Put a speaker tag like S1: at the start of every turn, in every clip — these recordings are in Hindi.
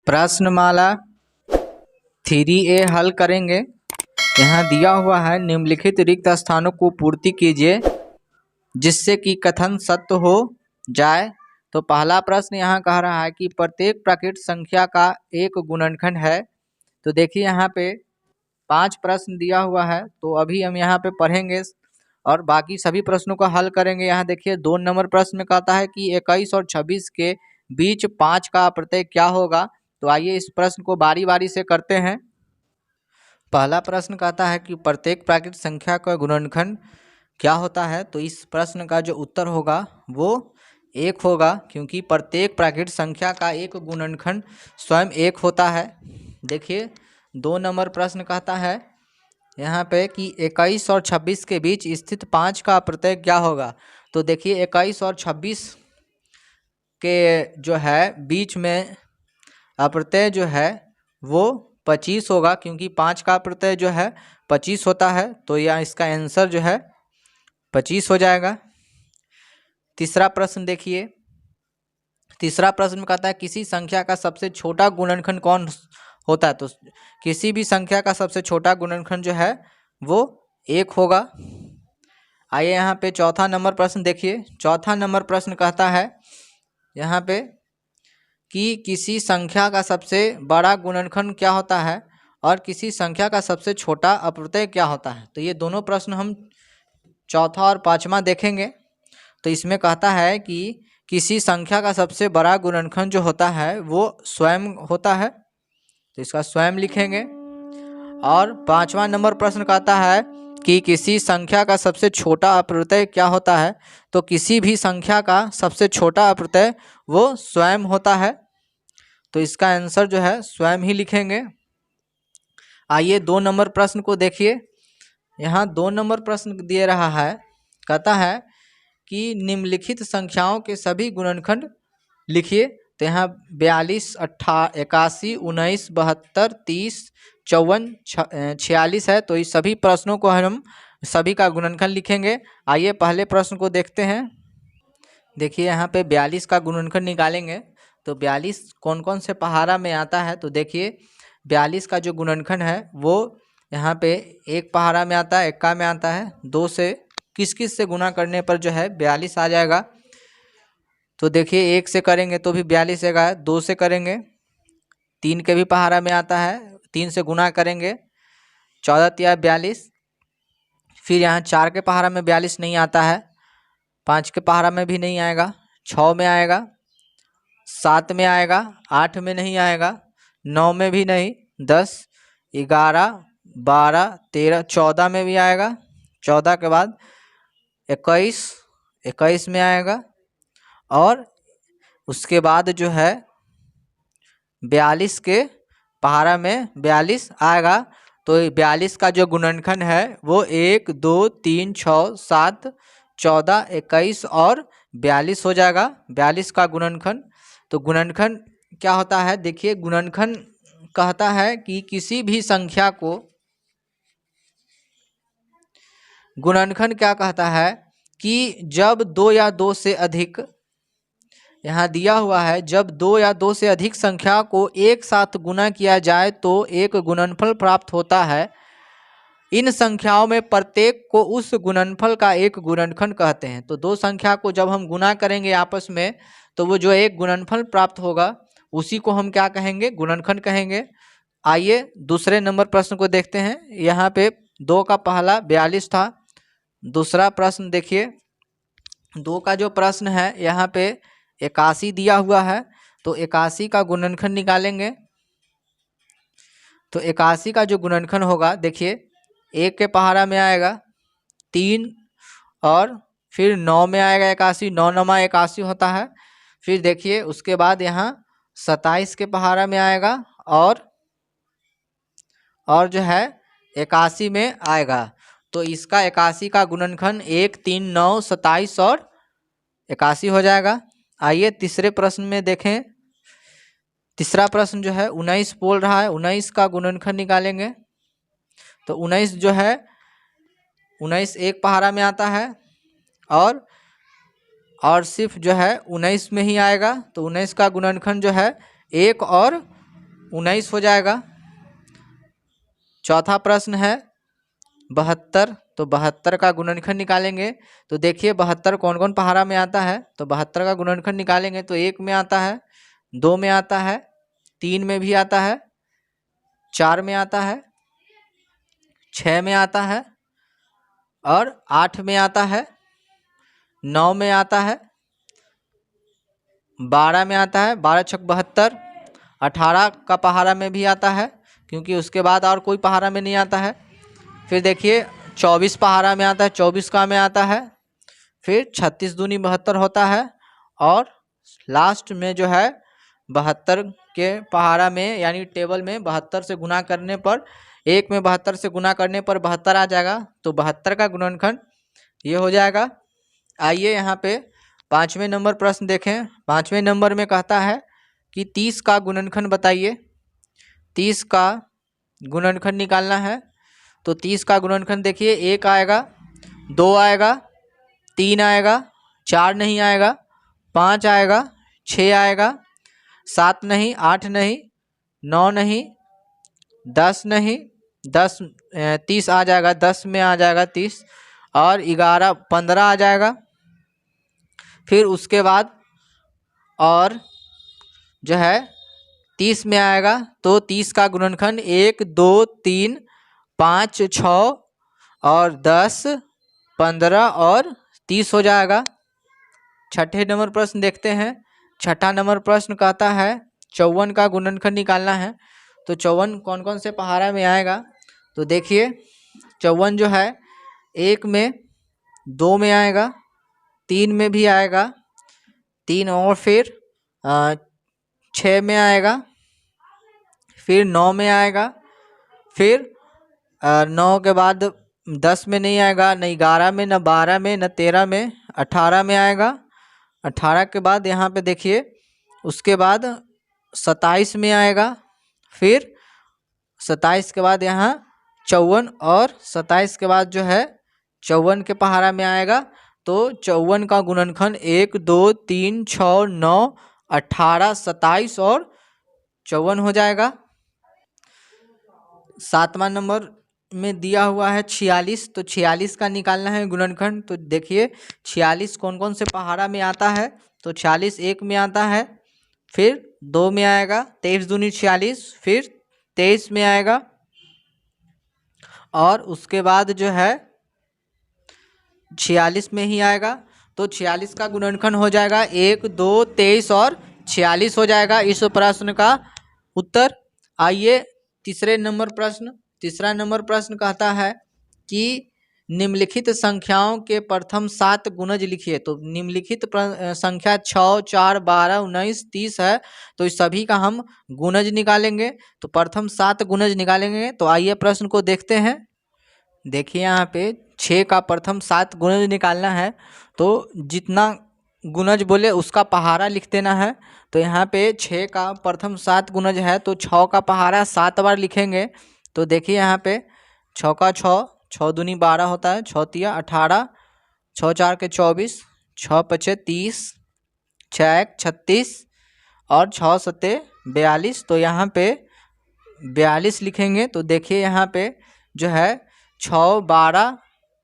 S1: प्रश्नमाला 3A हल करेंगे। यहाँ दिया हुआ है निम्नलिखित रिक्त स्थानों को पूर्ति कीजिए जिससे कि कथन सत्य हो जाए। तो पहला प्रश्न यहाँ कह रहा है कि प्रत्येक प्राकृत संख्या का एक गुणनखंड है। तो देखिए यहाँ पे 5 प्रश्न दिया हुआ है, तो अभी हम यहाँ पे पढ़ेंगे और बाकी सभी प्रश्नों को हल करेंगे। यहाँ देखिए 2 नंबर प्रश्न में कहता है कि 21 और 26 के बीच 5 का प्रत्यय क्या होगा। तो आइए इस प्रश्न को बारी बारी से करते हैं। पहला प्रश्न कहता है कि प्रत्येक प्राकृत संख्या का गुणनखंड क्या होता है। तो इस प्रश्न का जो उत्तर होगा वो 1 होगा, क्योंकि प्रत्येक प्राकृत संख्या का एक गुणनखंड स्वयं 1 होता है। देखिए 2 नंबर प्रश्न कहता है यहाँ पे कि 21 और 26 के बीच स्थित 5 का प्रत्यय क्या होगा। तो देखिए 21 और 26 के जो है बीच में अप्रत्यय जो है वो 25 होगा, क्योंकि 5 का प्रत्यय जो है 25 होता है। तो यह इसका आंसर जो है 25 हो जाएगा। तीसरा प्रश्न देखिए, तीसरा प्रश्न में कहता है किसी संख्या का सबसे छोटा गुणनखंड कौन होता है। तो किसी भी संख्या का सबसे छोटा गुणनखंड जो है वो 1 होगा। आइए यहाँ पे चौथा नंबर प्रश्न देखिए। चौथा नंबर प्रश्न कहता है यहाँ पे कि किसी संख्या का सबसे बड़ा गुणनखंड क्या होता है और किसी संख्या का सबसे छोटा अप्रत्यय क्या होता है। तो ये दोनों प्रश्न हम चौथा और पांचवा देखेंगे। तो इसमें कहता है कि किसी संख्या का सबसे बड़ा गुणनखंड जो होता है वो स्वयं होता है, तो इसका स्वयं लिखेंगे। और पांचवा नंबर प्रश्न कहता है कि किसी संख्या का सबसे छोटा अप्रत्यय क्या होता है। तो किसी भी संख्या का सबसे छोटा अप्रत्यय वो स्वयं होता है, तो इसका आंसर जो है स्वयं ही लिखेंगे। आइए 2 नंबर प्रश्न को देखिए। यहाँ 2 नंबर प्रश्न दिए रहा है, कहता है कि निम्नलिखित संख्याओं के सभी गुणनखंड लिखिए। तो यहाँ 42, 81, 19, 72, 30, 54, 46 है। तो इस सभी प्रश्नों को हम सभी का गुणनखंड लिखेंगे। आइए पहले प्रश्न को देखते हैं। देखिए यहाँ पे 42 का गुणनखंड निकालेंगे। तो 42 कौन कौन से पहाड़ा में आता है। तो देखिए 42 का जो गुणनखंड है वो यहाँ पे 1 पहाड़ा में आता है, 1 का में आता है। 2 से किस किस से गुना करने पर जो है 42 आ जाएगा। तो देखिए 1 से करेंगे तो भी 42 आएगा, 2 से करेंगे, 3 के भी पहाड़ा में आता है, 3 से गुना करेंगे 14 तिया 42। फिर यहाँ 4 के पहाड़ा में 42 नहीं आता है, 5 के पहाड़ा में भी नहीं आएगा, 6 में आएगा, 7 में आएगा, 8 में नहीं आएगा, 9 में भी नहीं, 10, 11, 12, 13, 14 में भी आएगा, 14 के बाद 21 में आएगा, और उसके बाद जो है 42 के पहाड़ा में 42 आएगा। तो 42 का जो गुणनखंड है वो 1, 2, 3, 6, 7, 14, 21 और 42 हो जाएगा। 42 का गुणनखंड। तो गुणनखंड क्या होता है, देखिए गुणनखंड कहता है कि किसी भी संख्या को, गुणनखंड क्या कहता है कि जब 2 या 2 से अधिक, यहाँ दिया हुआ है जब 2 या 2 से अधिक संख्या को एक साथ गुना किया जाए तो एक गुणनफल प्राप्त होता है। इन संख्याओं में प्रत्येक को उस गुणनफल का एक गुणनखंड कहते हैं। तो 2 संख्या को जब हम गुना करेंगे आपस में तो वो जो एक गुणनफल प्राप्त होगा उसी को हम क्या कहेंगे, गुणनखंड कहेंगे। आइए दूसरे नंबर प्रश्न को देखते हैं। यहाँ पे 2 का पहला 42 था। दूसरा प्रश्न देखिए, 2 का जो प्रश्न है यहाँ पे 81 दिया हुआ है। तो 81 का गुणनखंड निकालेंगे। तो 81 का जो गुणनखंड होगा, देखिए 1 के पहाड़ा में आएगा 3, और फिर 9 में आएगा 81, 9 नमा 81 होता है। फिर देखिए उसके बाद यहाँ 27 के पहाड़ा में आएगा और जो है 81 में आएगा। तो इसका 81 का गुणनखंड 1, 3, 9, 27 और 81 हो जाएगा। आइए तीसरे प्रश्न में देखें। तीसरा प्रश्न जो है 19 बोल रहा है, 19 का गुणनखंड निकालेंगे। तो 19 जो है 19 1 पहाड़ा में आता है और सिर्फ जो है 19 में ही आएगा। तो 19 का गुणनखंड जो है 1 और 19 हो जाएगा। चौथा प्रश्न है 72, तो 72 का गुणनखंड निकालेंगे। तो देखिए 72 कौन कौन पहाड़ा में आता है, तो 72 का गुणनखंड निकालेंगे तो 1 में आता है, 2 में आता है, 3 में भी आता है, 4 में आता है, 6 में आता है और 8 में आता है, 9 में आता है, 12 में आता है, 12 छक 72, 18 का पहाड़ा में भी आता है क्योंकि उसके बाद और कोई पहाड़ा में नहीं आता है। फिर देखिए 24 पहाड़ा में आता है, 24 का में आता है, फिर 36 दूनी 72 होता है और लास्ट में जो है 72 के पहाड़ा में यानी टेबल में 72 से गुना करने पर, 1 में 72 से गुना करने पर 72 आ जाएगा। तो 72 का गुणनखंड ये हो जाएगा। आइए यहाँ पे 5वें नंबर प्रश्न देखें। 5वें नंबर में कहता है कि 30 का गुणनखंड बताइए। 30 का गुणनखंड निकालना है। तो 30 का गुणनखंड देखिए 1 आएगा, 2 आएगा, 3 आएगा, 4 नहीं आएगा, 5 आएगा, 6 आएगा, 7 नहीं, 8 नहीं, 9 नहीं, 10 नहीं, 10 30 आ जाएगा, 10 में आ जाएगा 30 और 11 15 आ जाएगा। फिर उसके बाद और जो है 30 में आएगा तो 30 का गुणनखंड 1 2 3 5 6 और 10 15 और 30 हो जाएगा। छठे नंबर प्रश्न देखते हैं। छठा नंबर प्रश्न कहता है 54 का गुणनखंड निकालना है। तो 54 कौन कौन से पहाड़ा में आएगा, तो देखिए 54 जो है 1 में, 2 में आएगा, 3 में भी आएगा, 3 और फिर 6 में आएगा, फिर 9 में आएगा, फिर 9 के बाद 10 में नहीं आएगा, न 11 में, न 12 में, न 13 में, 18 में आएगा। 18 के बाद यहाँ पे देखिए उसके बाद 27 में आएगा, फिर 27 के बाद यहाँ 54 और 27 के बाद जो है 54 के पहाड़ा में आएगा। तो 54 का गुणनखंड 1 2 3 6 9 18 27 और 54 हो जाएगा। 7वां नंबर में दिया हुआ है 46, तो 46 का निकालना है गुणनखंड। तो देखिए 46 कौन कौन से पहाड़ा में आता है, तो 46 1 में आता है, फिर 2 में आएगा, 23 दूनी 46, फिर 23 में आएगा और उसके बाद जो है 46 में ही आएगा। तो 46 का गुणनखंड हो जाएगा 1 2 23 और 46 हो जाएगा इस प्रश्न का उत्तर। आइए तीसरे नंबर प्रश्न। तीसरा नंबर प्रश्न कहता है कि निम्नलिखित संख्याओं के प्रथम 7 गुणज लिखिए। तो निम्नलिखित संख्या 6 4 12 19 30 है, तो इस सभी का हम गुणज निकालेंगे। तो प्रथम 7 गुणज निकालेंगे। तो आइए प्रश्न को देखते हैं। देखिए यहाँ पे 6 का प्रथम 7 गुणज निकालना है, तो जितना गुणज बोले उसका पहाड़ा लिख देना है। तो यहाँ पे 6 का प्रथम 7 गुणज है, तो 6 का पहाड़ा 7 बार लिखेंगे। तो देखिए यहाँ पे 6 का 6, 6 दूनी 12 होता है, 6 तिया 18, 6 4 के 24, 6 पचे 30, 6 1 36 और 6 सत्ते 42। तो यहाँ पे 42 लिखेंगे। तो देखिए यहाँ पे जो है 6 12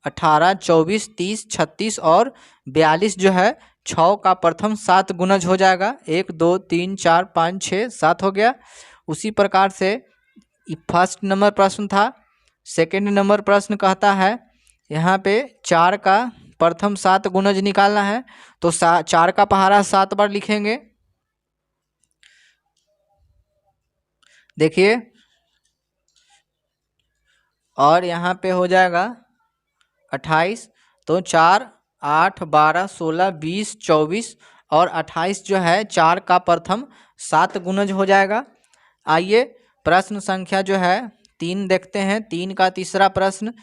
S1: 18 24 30 36 और 42 जो है 6 का प्रथम 7 गुणज हो जाएगा। 1 2 3 4 5 6 7 हो गया। उसी प्रकार से फर्स्ट नंबर प्रश्न था। सेकंड नंबर प्रश्न कहता है यहाँ पे 4 का प्रथम 7 गुणज निकालना है। तो 4 का पहाड़ा 7 बार लिखेंगे। देखिए और यहाँ पे हो जाएगा 28। तो 4 8 12 16 20 24 और 28 जो है 4 का प्रथम 7 गुणज हो जाएगा। आइए प्रश्न संख्या जो है 3 देखते हैं। 3 का तीसरा प्रश्न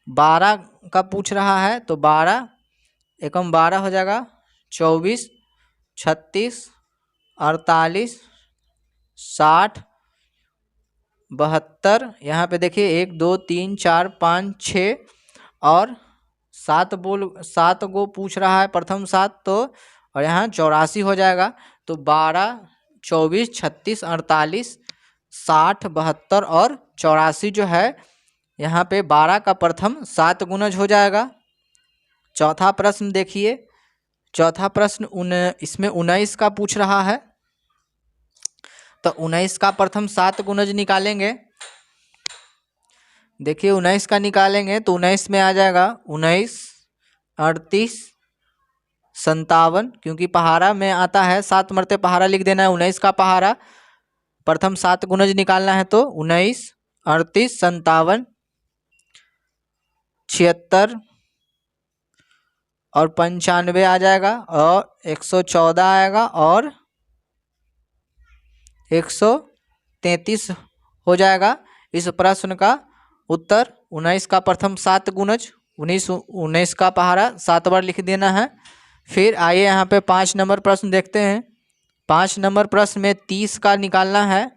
S1: 12 का पूछ रहा है। तो 12 एकम 12 हो जाएगा, 24 36 48 60 72। यहाँ पे देखिए 1 2 3 4 5 6 और 7 गो पूछ रहा है प्रथम 7, तो और यहाँ 84 हो जाएगा। तो 12 24 36 48 60, 72 और 84 जो है यहाँ पे 12 का प्रथम 7 गुणज हो जाएगा। चौथा प्रश्न देखिए, चौथा प्रश्न इसमें 19 का पूछ रहा है। तो 19 का प्रथम 7 गुणज निकालेंगे। देखिए 19 का निकालेंगे तो 19 में आ जाएगा 19, 38, 57, क्योंकि पहाड़ा में आता है 7 मरते पहाड़ा लिख देना है। 19 का पहाड़ा प्रथम 7 गुणज निकालना है तो 19, 38, 57, 76 और 95 आ जाएगा और 114 आएगा और 133 हो जाएगा। इस प्रश्न का उत्तर 19 का प्रथम 7 गुणज, 19 का पहाड़ा 7 बार लिख देना है। फिर आइए यहाँ पे 5 नंबर प्रश्न देखते हैं। 5 नंबर प्रश्न में 30 का निकालना है।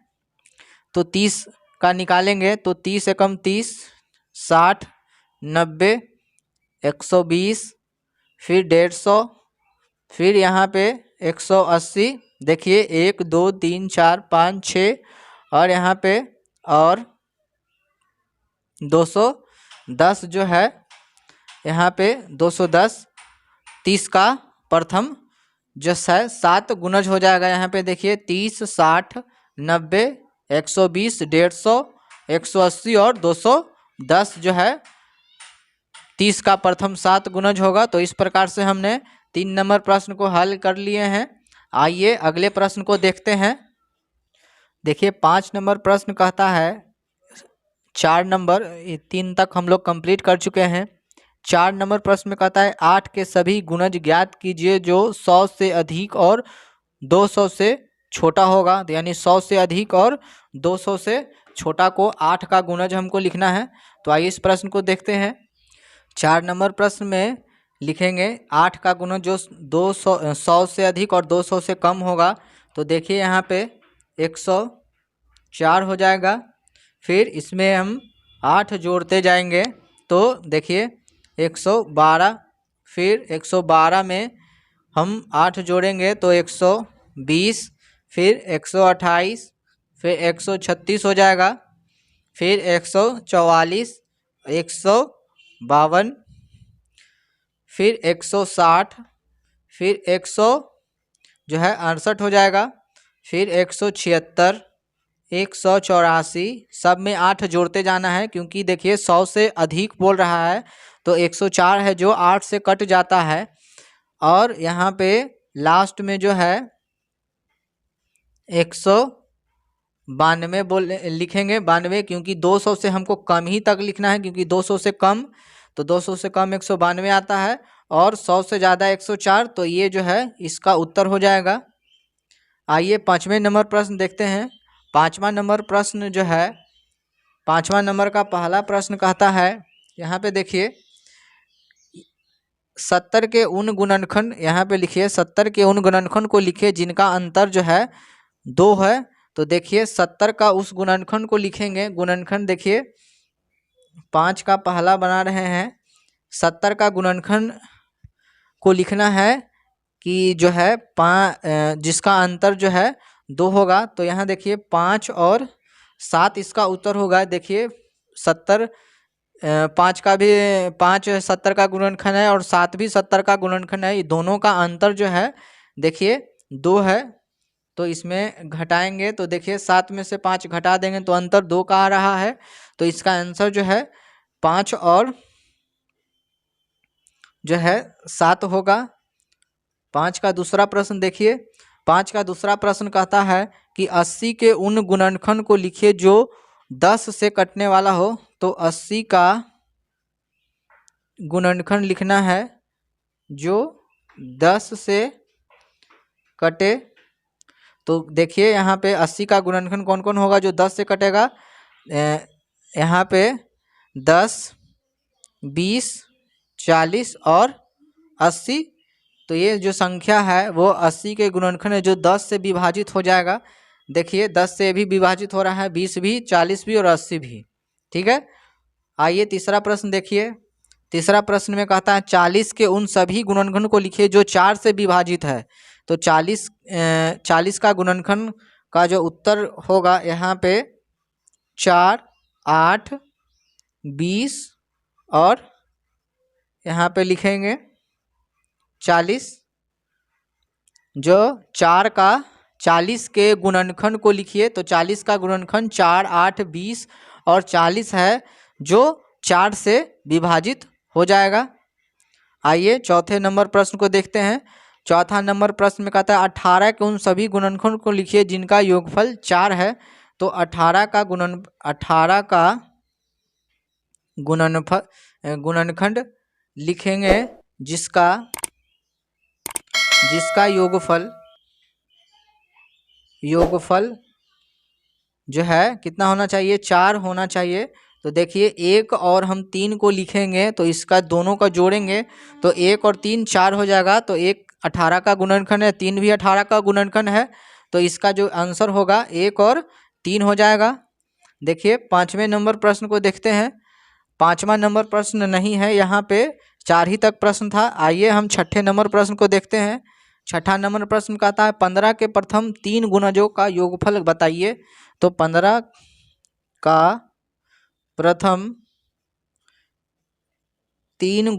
S1: तो 30 का निकालेंगे तो 30 एकम 30, 60, 90, 120, फिर 150, फिर यहाँ पे 180। देखिए 1, 2, 3, 4, 5, 6 और यहाँ पे और 210 जो है यहाँ पे 210। 30 का प्रथम जो है 7 गुणज हो जाएगा। यहाँ पे देखिए 30, 60, 90, 120, 150, 180 और 210 जो है 30 का प्रथम 7 गुणज होगा। तो इस प्रकार से हमने 3 नंबर प्रश्न को हल कर लिए हैं। आइए अगले प्रश्न को देखते हैं। देखिए 5 नंबर प्रश्न कहता है, 4 नंबर 3 तक हम लोग कंप्लीट कर चुके हैं। 4 नंबर प्रश्न में कहता है 8 के सभी गुणज ज्ञात कीजिए जो 100 से अधिक और 200 से छोटा होगा। तो यानी 100 से अधिक और 200 से छोटा को 8 का गुणज हमको लिखना है। तो आइए इस प्रश्न को देखते हैं। 4 नंबर प्रश्न में लिखेंगे 8 का गुणज जो 100 से अधिक और 200 से कम होगा। तो देखिए यहाँ पे 104 हो जाएगा। फिर इसमें हम 8 जोड़ते जाएंगे तो देखिए 112, फिर 112 में हम 8 जोड़ेंगे तो 120, फिर 128, फिर 136 हो जाएगा, फिर 144, 152, फिर 160, फिर 168 हो जाएगा, फिर 176, 184। सब में 8 जोड़ते जाना है क्योंकि देखिए 100 से अधिक बोल रहा है तो 104 है जो 8 से कट जाता है। और यहाँ पे लास्ट में जो है 192 लिखेंगे 92, क्योंकि 200 से हमको कम ही तक लिखना है, क्योंकि 200 से कम तो 200 से कम 192 आता है और 100 से ज़्यादा 104। तो ये जो है इसका उत्तर हो जाएगा। आइए 5वें नंबर प्रश्न देखते हैं। 5वां नंबर प्रश्न जो है 5वां नंबर का पहला प्रश्न कहता है, यहाँ पे देखिए 70 के उन गुणनखंड, यहाँ पे लिखिए 70 के उन गुणनखंड को लिखिए जिनका अंतर जो है 2 है। तो देखिए 70 का उस गुणनखंड को लिखेंगे। गुणनखंड देखिए 5 का पहला बना रहे हैं। 70 का गुणनखंड को लिखना है कि जो है जिसका अंतर जो है 2 होगा। तो यहाँ देखिए 5 और 7 इसका उत्तर होगा। देखिए 70 5 का भी 5 70 का गुणनखंड है और 7 भी 70 का गुणनखंड है। ये दोनों का अंतर जो है देखिए 2 है। तो इसमें घटाएंगे तो देखिए 7 में से 5 घटा देंगे तो अंतर 2 का आ रहा है। तो इसका आंसर जो है 5 और जो है 7 होगा। 5 का दूसरा प्रश्न देखिए। 5 का दूसरा प्रश्न कहता है कि 80 के उन गुणनखंड को लिखिए जो 10 से कटने वाला हो। तो 80 का गुणनखंड लिखना है जो 10 से कटे। तो देखिए यहाँ पे 80 का गुणनखंड कौन कौन होगा जो 10 से कटेगा। यहाँ पे 10, 20, 40 और 80। तो ये जो संख्या है वो 80 के गुणनखंड है जो 10 से विभाजित हो जाएगा। देखिए 10 से भी विभाजित हो रहा है, 20 भी, 40 भी और 80 भी। ठीक है। आइए तीसरा प्रश्न देखिए। तीसरा प्रश्न में कहता है 40 के उन सभी गुणनखंड को लिखिए जो 4 से विभाजित है। तो 40 का गुणनखंड का जो उत्तर होगा यहाँ पे 4, 8, 20 और यहाँ पे लिखेंगे 40। जो 4 का 40 के गुणनखंड को लिखिए तो 40 का गुणनखंड 4, 8, 20 और 40 है, जो 4 से विभाजित हो जाएगा। आइए चौथे नंबर प्रश्न को देखते हैं। चौथा नंबर प्रश्न में कहता है 18 के उन सभी गुणनखंड को लिखिए जिनका योगफल 4 है। तो 18 का गुणनखंड लिखेंगे जिसका योगफल जो है कितना होना चाहिए, 4 होना चाहिए। तो देखिए 1 और हम 3 को लिखेंगे तो इसका दोनों का जोड़ेंगे तो 1 और 3 4 हो जाएगा। तो 1 18 का गुणनखंड है, 3 भी 18 का गुणनखंड है, तो इसका जो आंसर होगा 1 और 3 हो जाएगा। देखिए 5वें नंबर प्रश्न को देखते हैं। 5वां नंबर प्रश्न नहीं है, यहाँ पे 4 ही तक प्रश्न था। आइए हम 6ठे नंबर प्रश्न को देखते हैं। 6ठा नंबर प्रश्न कहता है 15 के प्रथम 3 गुणजों का योगफल बताइए। तो 15 का प्रथम 3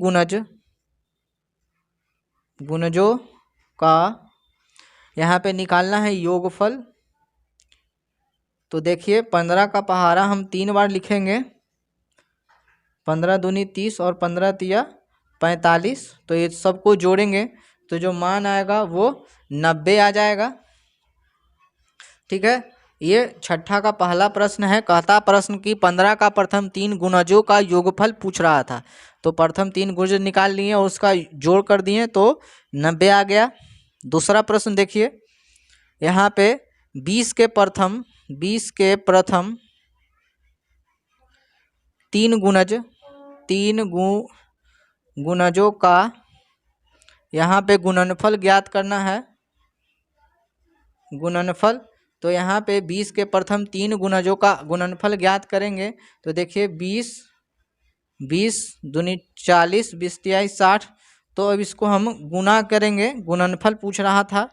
S1: गुणजों का यहाँ पे निकालना है योगफल। तो देखिए 15 का पहाड़ा हम 3 बार लिखेंगे, 15 दूनी 30 और 15 तिया 45। तो ये सबको जोड़ेंगे तो जो मान आएगा वो 90 आ जाएगा। ठीक है, ये 6ठा का पहला प्रश्न है। कहता प्रश्न की 15 का प्रथम 3 गुणजों का योगफल पूछ रहा था। तो प्रथम 3 गुणज निकाल लिए और उसका जोड़ कर दिए तो 90 आ गया। दूसरा प्रश्न देखिए, यहाँ पे 20 के प्रथम 3 गुणजों का यहाँ पे गुणनफल ज्ञात करना है। गुणनफल, तो यहाँ पे 20 के प्रथम 3 गुणजों का गुणनफल ज्ञात करेंगे। तो देखिए 20 दूनी 40, 20 तिया 60। तो अब इसको हम गुना करेंगे, गुणनफल पूछ रहा था।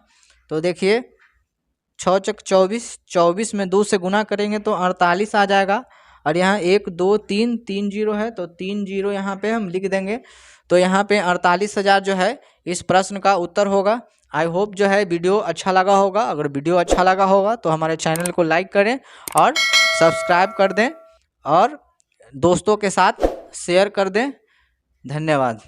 S1: तो देखिए 6 चक 24, 24 में 2 से गुना करेंगे तो 48 आ जाएगा। और यहाँ 1 2 3 3 जीरो है तो 3 जीरो यहाँ पे हम लिख देंगे। तो यहाँ पे 48,000 जो है इस प्रश्न का उत्तर होगा। आई होप जो है वीडियो अच्छा लगा होगा। अगर वीडियो अच्छा लगा होगा तो हमारे चैनल को लाइक करें और सब्सक्राइब कर दें और दोस्तों के साथ शेयर कर दें। धन्यवाद।